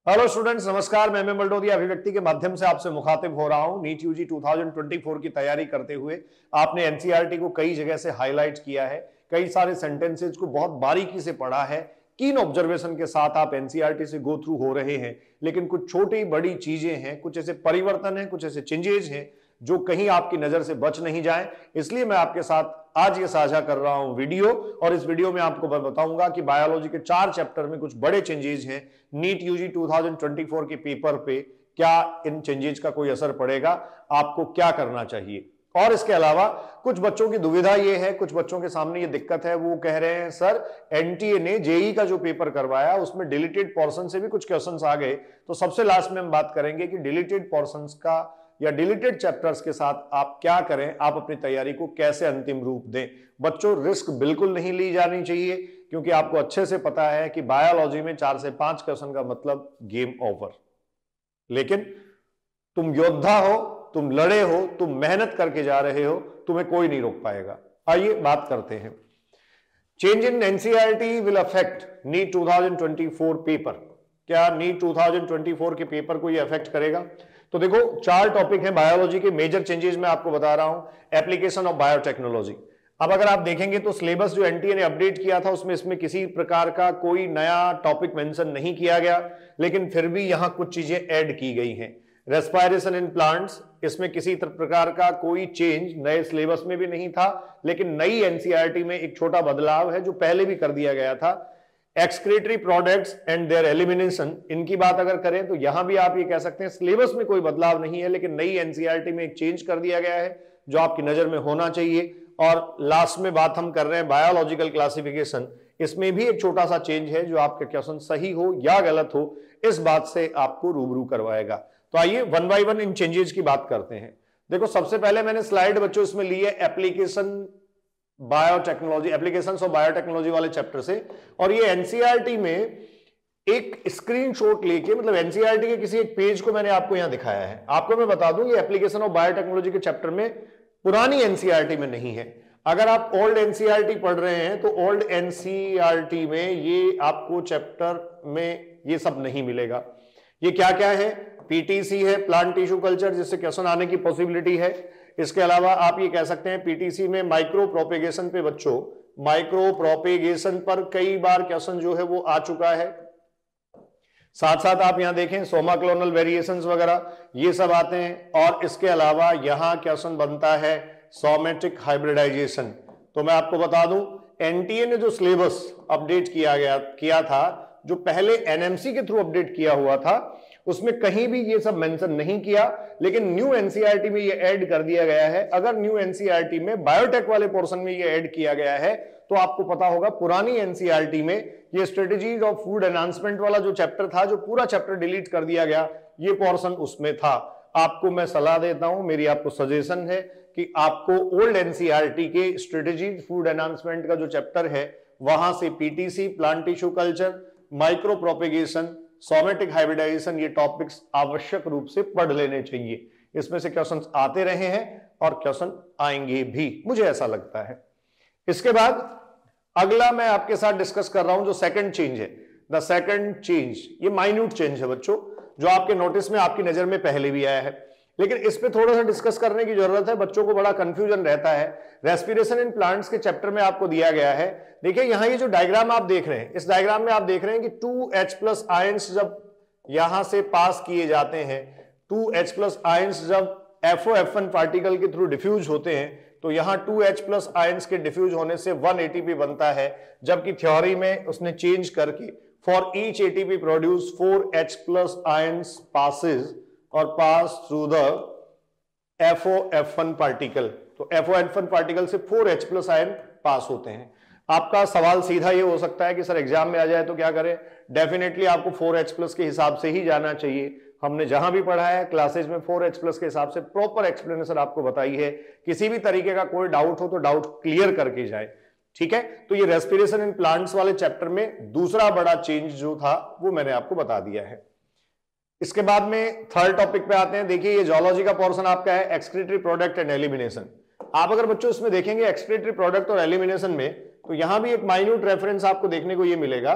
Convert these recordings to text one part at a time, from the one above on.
Hello students, नमस्कार। मैं मल्डोदिया अभिव्यक्ति के माध्यम से आपसे मुखातिब हो रहा हूं। नीट यूजी 2024 की तैयारी करते हुए आपने एनसीईआरटी को कई जगह से हाईलाइट किया है, कई सारे सेंटेंसेज को बहुत बारीकी से पढ़ा है, कीन ऑब्जर्वेशन के साथ आप एनसीईआरटी से गो थ्रू हो रहे हैं। लेकिन कुछ छोटी बड़ी चीजें हैं, कुछ ऐसे परिवर्तन हैं, कुछ ऐसे चेंजेस हैं जो कहीं आपकी नजर से बच नहीं जाए। इसलिए मैं आपके साथ आज ये साझा कर रहा हूं वीडियो, और इस वीडियो में आपको मैं बताऊंगा कि बायोलॉजी के 4 चैप्टर में कुछ बड़े चेंजेस हैं। नीट यूजी 2024 के पेपर पे क्या इन चेंजेस का कोई असर पड़ेगा, आपको क्या करना चाहिए। और इसके अलावा कुछ बच्चों की दुविधा ये है, कुछ बच्चों के सामने ये दिक्कत है, वो कह रहे हैं सर एनटीए ने जेई का जो पेपर करवाया उसमें डिलीटेड पोर्शन से भी कुछ क्वेश्चंस आ गए। तो सबसे लास्ट में हम बात करेंगे कि डिलीटेड पोर्शंस का या डिलीटेड चैप्टर्स के साथ आप क्या करें, आप अपनी तैयारी को कैसे अंतिम रूप दें। बच्चों, रिस्क बिल्कुल नहीं ली जानी चाहिए, क्योंकि आपको अच्छे से पता है कि बायोलॉजी में 4 से 5 क्वेश्चन का मतलब गेम ओवर। लेकिन तुम योद्धा हो, तुम लड़े हो, तुम मेहनत करके जा रहे हो, तुम्हें कोई नहीं रोक पाएगा। आइए बात करते हैं। Change in NCERT will affect NEET 2024 paper. क्या नीट 2024 के पेपर को यह अफेक्ट करेगा? तो देखो, 4 टॉपिक हैं बायोलॉजी के मेजर चेंजेस मैं आपको बता रहा हूं। Application of biotechnology. अब अगर आप देखेंगे तो सिलेबस जो एनटीए ने अपडेट किया था उसमें इसमें किसी प्रकार का कोई नया टॉपिक मेंशन नहीं किया गया, लेकिन फिर भी यहां कुछ चीजें ऐड की गई हैं। रेस्पायरेशन इन प्लांट्स, इसमें किसी प्रकार का कोई चेंज नए सिलेबस में भी नहीं था, लेकिन नई एनसीईआरटी में एक छोटा बदलाव है जो पहले भी कर दिया गया था। Excretory products and there elimination, इनकी बात अगर करें तो यहां भी आप ये कह सकते हैं सिलेबस में कोई बदलाव नहीं है, लेकिन नई एनसीईआरटी में एक चेंज कर दिया गया है जो आपकी नजर में होना चाहिए। और लास्ट में बात हम कर रहे हैं बायोलॉजिकल क्लासिफिकेशन, इसमें भी एक छोटा सा चेंज है जो आपका क्वेश्चन सही हो या गलत हो इस बात से आपको रूबरू करवाएगा। तो आइए one by one in changes की बात करते हैं। देखो, सबसे पहले मैंने स्लाइड बच्चों इसमें ली है application biotechnology, applications of biotechnology वाले चैप्टर से। और ये एनसीईआरटी में एक स्क्रीनशॉट लेके, मतलब एनसीईआरटी के किसी एक पेज को मैंने आपको यहां दिखाया है। आपको मैं बता दूं, ये एप्लीकेशन ऑफ बायोटेक्नोलॉजी के चैप्टर में पुरानी एनसीईआरटी में नहीं है। अगर आप ओल्ड एनसीईआरटी पढ़ रहे हैं तो ओल्ड एनसीईआरटी में ये आपको चैप्टर में ये सब नहीं मिलेगा। ये क्या क्या है? पीटीसी है, प्लांट टिश्यू कल्चर, जिससे क्वेश्चन आने की पॉसिबिलिटी है। इसके अलावा आप ये कह सकते हैं पीटीसी में माइक्रो प्रोपेगेशन पे बच्चों, माइक्रो प्रोपेगेशन पर कई बार क्वेश्चन जो है वो आ चुका है। साथ साथ आप यहां देखें सोमा क्लोनल वेरिएशंस वगैरह ये सब आते हैं। और इसके अलावा यहां क्वेश्चन बनता है सोमेटिक हाइब्रिडाइजेशन। तो मैं आपको बता दूं, एनटीए ने जो सिलेबस अपडेट किया था, जो पहले एनएमसी के थ्रू अपडेट किया हुआ था, उसमें कहीं भी ये सब मेंशन नहीं किया, लेकिन न्यू एनसीईआरटी में ये ऐड कर दिया गया है। अगर न्यू एनसीईआरटी में बायोटेक वाले पोर्शन में ये ऐड किया गया है तो आपको पता होगा पुरानी एनसीईआरटी में ये स्ट्रेटेजीज ऑफ फूड एनहांसमेंट वाला जो चैप्टर था, जो पूरा चैप्टर डिलीट कर दिया गया, ये पोर्शन उसमें था। आपको मैं सलाह देता हूं, मेरी आपको सजेशन है कि आपको ओल्ड एनसीईआरटी के स्ट्रेटेजीज फूड एनहांसमेंट का जो चैप्टर है वहां से PTC, plant tissue culture, micro propagation, somatic hybridisation, ये टॉपिक्स आवश्यक रूप से पढ़ लेने चाहिए। इसमें से क्वेश्चंस आते रहे हैं और क्वेश्चन आएंगे भी, मुझे ऐसा लगता है। इसके बाद अगला मैं आपके साथ डिस्कस कर रहा हूं जो सेकंड चेंज है। द सेकंड चेंज, ये माइन्यूट चेंज है बच्चों, जो आपके नोटिस में, आपकी नजर में पहले भी आया है, लेकिन इस पे थोड़ा सा डिस्कस करने की जरूरत है। बच्चों को बड़ा कंफ्यूजन रहता है। रेस्पिरेशन इन प्लांट्स के चैप्टर में आपको दिया गया है। देखिए, यहां ये जो डायग्राम आप देख रहे हैं, इस डायग्राम में आप देख रहे हैं कि 2H+ आयंस जब यहां से पास किए जाते हैं, 2H+ आयंस जब FOF1 पार्टिकल के थ्रू डिफ्यूज होते हैं, तो यहां 2H+ आयंस के डिफ्यूज होने से 1 ATP बनता है, जबकि थ्योरी में उसने चेंज करके for each ATP produce 4H+ ions passes और pass through the FOF1 particle. तो FOF1 पार्टिकल से 4H+ आयन पास होते हैं। आपका सवाल सीधा ये हो सकता है कि सर एग्जाम में आ जाए तो क्या करें? डेफिनेटली आपको 4H+ के हिसाब से ही जाना चाहिए। हमने जहां भी पढ़ा है क्लासेज में 4H+ के हिसाब से प्रॉपर एक्सप्लेनेशन आपको बताई है। किसी भी तरीके का कोई डाउट हो तो डाउट क्लियर करके जाए, ठीक है? तो ये रेस्पिरेशन इन प्लांट्स वाले चैप्टर में दूसरा बड़ा चेंज जो था वो मैंने आपको बता दिया है। इसके बाद में थर्ड टॉपिक पे आते हैं। देखिए, ये जूलॉजी का पोर्शन आपका है एक्सक्रीटरी प्रोडक्ट एंड एलिमिनेशन। आप अगर बच्चों इसमें देखेंगे एक्सक्रीटरी प्रोडक्ट और एलिमिनेशन में, तो यहां भी एक माइन्यूट रेफरेंस आपको देखने को ये मिलेगा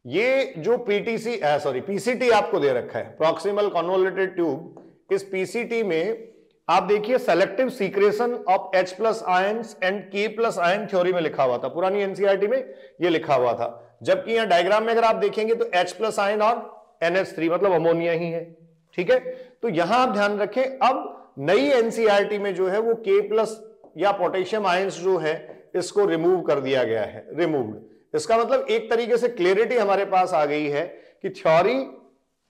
ये जो पीसीटी आपको दे रखा है, प्रॉक्सिमल कन्वोल्यूटेड ट्यूब, इस पीसीटी में आप देखिए selective secretion of H plus ions and K plus ion theory में लिखा हुआ था, पुरानी एनसीईआरटी में ये लिखा हुआ था। जबकि यहां डायग्राम में अगर आप देखेंगे तो H प्लस आयन और NH3 मतलब अमोनिया ही है, ठीक है। तो यहां आप ध्यान रखें, अब नई एनसीईआरटी में जो है वो K प्लस या पोटेशियम आयंस जो है इसको रिमूव कर दिया गया है, रिमूव्ड। इसका मतलब एक तरीके से क्लियरिटी हमारे पास आ गई है कि थ्योरी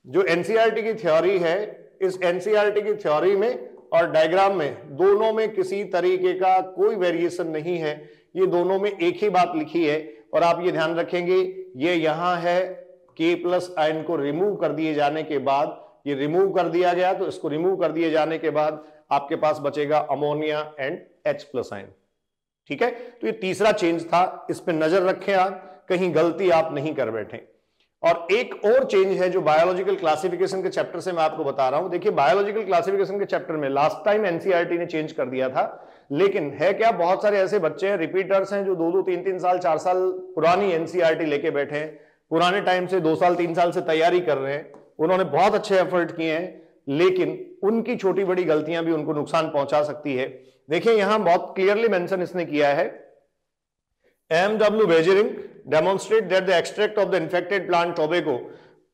जो एनसीईआरटी की थ्योरी है, इस एनसीईआरटी की थ्योरी में और डायग्राम में दोनों में किसी तरीके का कोई वेरिएशन नहीं है, ये दोनों में एक ही बात लिखी है। और आप ये ध्यान रखेंगे, ये यहां है K प्लस आयन को रिमूव कर दिए जाने के बाद, ये रिमूव कर दिया गया, तो इसको रिमूव कर दिए जाने के बाद आपके पास बचेगा ammonia and H plus ion, ठीक है। तो ये तीसरा चेंज था, इस पर नजर रखें आप, कहीं गलती आप नहीं कर बैठे। और एक और चेंज है जो बायोलॉजिकल क्लासिफिकेशन के चैप्टर से मैं आपको बता रहा हूं। देखिए बायोलॉजिकल क्लासिफिकेशन के चैप्टर में लास्ट टाइम एनसीईआरटी ने चेंज कर दिया था, लेकिन है क्या, बहुत सारे ऐसे बच्चे हैं, रिपीटर्स हैं, जो 2-2, 3-3 साल 4 साल पुरानी एनसीईआरटी लेके बैठे हैं, पुराने टाइम से 2 साल 3 साल से तैयारी कर रहे हैं, उन्होंने बहुत अच्छे एफर्ट किए हैं, लेकिन उनकी छोटी बड़ी गलतियां भी उनको नुकसान पहुंचा सकती है। देखिए यहां बहुत क्लियरली मेंशन इसने किया है, M.W. Beijering demonstrate that the extract of the infected plant tobacco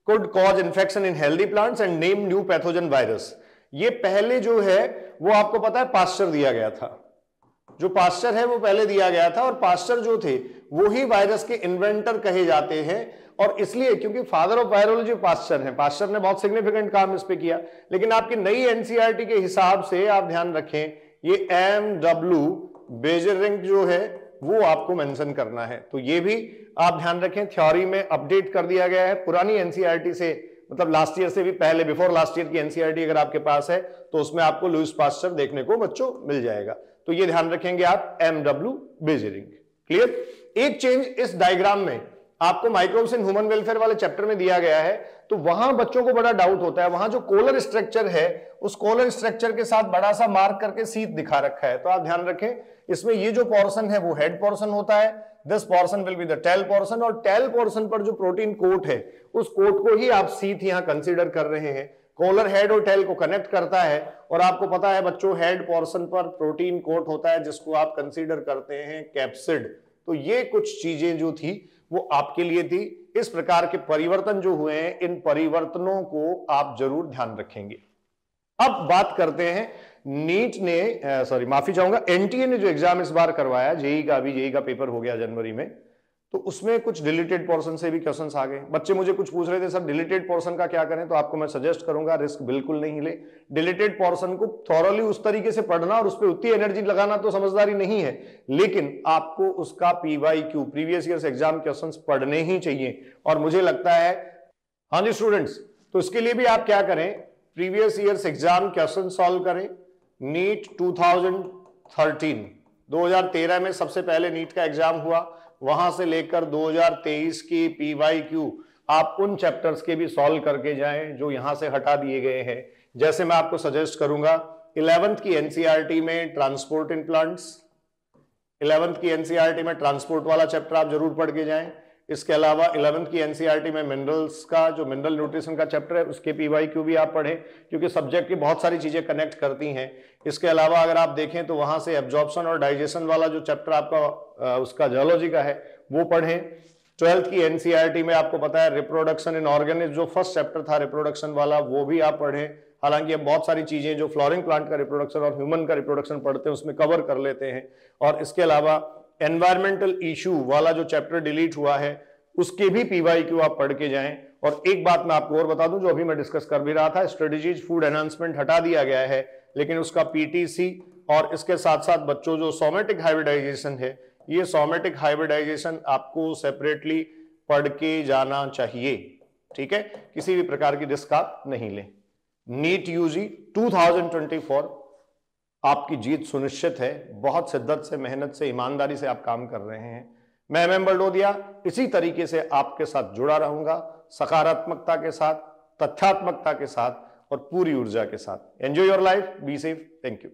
could cause infection in healthy plants and name new pathogen virus। ये पहले जो है वो आपको पता है पास्चर दिया गया था, जो पास्चर है वो पहले दिया गया था, और पास्चर जो थे वो ही वायरस के इन्वेंटर कहे जाते हैं। और इसलिए क्योंकि फादर ऑफ वायरोलॉजी पास्चर है, पास्चर ने बहुत सिग्निफिकेंट काम इस पे किया। लेकिन आपकी नई एनसीईआरटी के हिसाब से आप ध्यान रखें, ये M.W. बेजरिंग जो है वो आपको मेंशन करना है। तो ये भी आप ध्यान रखें, थ्योरी में अपडेट कर दिया गया है, पुरानी एनसीईआरटी से, मतलब लास्ट ईयर से भी पहले, बिफोर लास्ट ईयर की एनसीईआरटी अगर आपके पास है तो उसमें आपको लुईस पास्चर देखने को बच्चों मिल जाएगा। तो ये ध्यान रखेंगे आप, M.W. बेजरिंग। क्लियर। एक चेंज इस डायग्राम में आपको माइक्रोब्स इन ह्यूमन वेलफेयर वाले चैप्टर में दिया गया है, तो वहां बच्चों को बड़ा डाउट होता है, वहां जो कोलर स्ट्रक्चर है उस कोलर स्ट्रक्चर के साथ बड़ा सा मार्क करके सीध दिखा रखा है। तो आप ध्यान रखें, इसमें ये जो पोर्शन है वो हेड पोर्शन होता है, this portion will be the tail portion, और टेल पोर्शन पर जो प्रोटीन कोट है उस कोट को ही आप सीध यहां कंसीडर कर रहे हैं। कॉलर हेड और टेल को कनेक्ट करता है, और आपको पता है बच्चों हेड पोर्शन पर प्रोटीन कोट होता है जिसको आप कंसीडर करते हैं कैप्सिड। तो ये कुछ चीजें जो थी वो आपके लिए थी। इस प्रकार के परिवर्तन जो हुए हैं, इन परिवर्तनों को आप जरूर ध्यान रखेंगे। अब बात करते हैं नीट ने, माफी चाहूंगा, एनटीए ने जो एग्जाम इस बार करवाया, जेई का, अभी जेई का पेपर हो गया जनवरी में, तो उसमें कुछ डिलीटेड पोर्शन से भी क्वेश्चंस आ गए। बच्चे मुझे कुछ पूछ रहे थे सर डिलीटेड पोर्शन का क्या करें, तो आपको मैं सजेस्ट करूंगा रिस्क बिल्कुल नहीं ले। डिलीटेड पोर्शन को थॉरली उस तरीके से पढ़ना और उस पर उतनी एनर्जी लगाना तो समझदारी नहीं है, लेकिन आपको उसका PYQ, previous years exam questions पढ़ने ही चाहिए। और मुझे लगता है, हाँ जी स्टूडेंट्स, तो इसके लिए भी आप क्या करें, previous years exam question solve करें। नीट 2013 में सबसे पहले नीट का एग्जाम हुआ, वहां से लेकर 2023 की पीवाईक्यू आप उन चैप्टर्स के भी सॉल्व करके जाएं जो यहां से हटा दिए गए हैं। जैसे मैं आपको सजेस्ट करूंगा 11th की एनसीईआरटी में ट्रांसपोर्ट इन प्लांट्स, 11th की एनसीईआरटी में ट्रांसपोर्ट वाला चैप्टर आप जरूर पढ़ के जाएं। इसके अलावा 11th की एनसीईआरटी में मिनरल्स का, जो मिनरल न्यूट्रिशन का चैप्टर है, उसके पीवाईक्यू भी आप पढ़ें, क्योंकि सब्जेक्ट की बहुत सारी चीजें कनेक्ट करती हैं। इसके अलावा अगर आप देखें तो वहां से एब्जॉर्प्शन और डाइजेशन वाला जो चैप्टर आपका उसका जियोलॉजी का है वो पढ़ें। 12th की एनसीईआरटी में आपको पता है रिप्रोडक्शन इन ऑर्गेनिज्म, जो फर्स्ट चैप्टर था रिप्रोडक्शन वाला, वो भी आप पढ़ें। हालांकि अब बहुत सारी चीजें जो फ्लोरिंग प्लांट का रिप्रोडक्शन और ह्यूमन का रिप्रोडक्शन पढ़ते हैं उसमें कवर कर लेते हैं। और इसके अलावा एनवायरमेंटल इशू वाला जो चैप्टर डिलीट हुआ है उसके भी पीवाईक्यू आप पढ़ के जाएं। और एक बात मैं आपको और बता दूं जो अभी मैं डिस्कस कर भी रहा था, स्ट्रेटेजीज फूड एनहांसमेंट हटा दिया गया है, लेकिन उसका पीटीसी और इसके साथ साथ बच्चों जो सोमेटिक हाइब्रिडाइजेशन है, ये सोमेटिक हाइब्रिडाइजेशन आपको सेपरेटली पढ़ के जाना चाहिए। ठीक है, किसी भी प्रकार की रिस्क आप नहीं लें। नीट यूजी 2024 आपकी जीत सुनिश्चित है। बहुत शिद्दत से, मेहनत से, ईमानदारी से आप काम कर रहे हैं। मैं एमएम बलडोदिया इसी तरीके से आपके साथ जुड़ा रहूंगा, सकारात्मकता के साथ, तथ्यात्मकता के साथ और पूरी ऊर्जा के साथ। Enjoy your life, be safe, thank you.